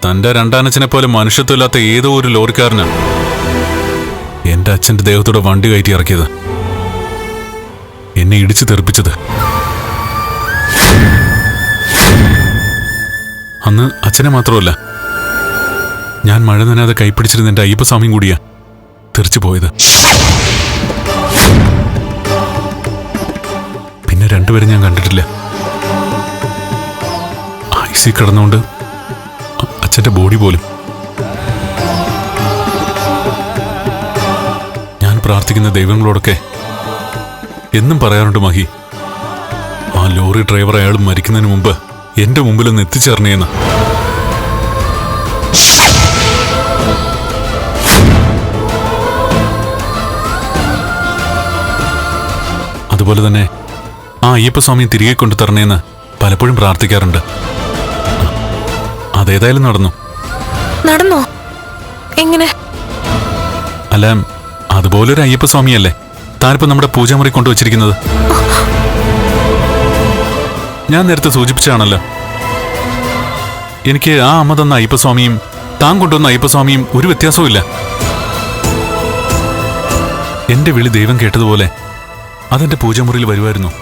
തന്റെ രണ്ടാനച്ഛനെ പോലെ മനുഷ്യത്വമില്ലാത്ത ഏതോ ഒരു ലോറിക്കാരനാണ് എന്റെ അച്ഛന്റെ ദേഹത്തോടെ വണ്ടി കയറ്റി ഇറക്കിയത്, എന്നെ ഇടിച്ചു തെറിപ്പിച്ചത്. അന്ന് അച്ഛനെ മാത്രമല്ല, ഞാൻ മഴ നനയാതെ കൈപ്പിടിച്ചിരുന്ന എന്റെ അയ്യപ്പസ്വാമിയും കൂടിയാ തെറിച്ചു പോയത്. പിന്നെ രണ്ടുപേരും ഞാൻ കണ്ടിട്ടില്ല. ഐസി കിടന്നുകൊണ്ട് അച്ഛന്റെ ബോഡി പോലും. ഞാൻ പ്രാർത്ഥിക്കുന്ന ദൈവങ്ങളോടൊക്കെ എന്നും പറയാറുണ്ട്, മഹി, ആ ലോറി ഡ്രൈവർ അയാൾ മരിക്കുന്നതിന് മുമ്പ് എന്റെ മുമ്പിലൊന്ന് എത്തിച്ചേർന്നേന്ന്. അതുപോലെ തന്നെ ആ അയ്യപ്പസ്വാമിയെ തിരികെ കൊണ്ടു തരണേന്ന് പലപ്പോഴും പ്രാർത്ഥിക്കാറുണ്ട്. അതേതായാലും നടന്നോ? എങ്ങനെ? അല്ല, അതുപോലൊരു അയ്യപ്പസ്വാമിയല്ലേ താനിപ്പോ നമ്മുടെ പൂജാമുറി കൊണ്ടുവച്ചിരിക്കുന്നത്. ഞാൻ നേരത്തെ സൂചിപ്പിച്ചാണല്ലോ, എനിക്ക് ആ അമ്മ തന്ന അയ്യപ്പസ്വാമിയും താൻ കൊണ്ടുവന്ന അയ്യപ്പസ്വാമിയും ഒരു വ്യത്യാസവും ഇല്ല. എന്റെ വിളി ദൈവം കേട്ടതുപോലെ അതെന്റെ പൂജാമുറിയിൽ വരുമായിരുന്നു.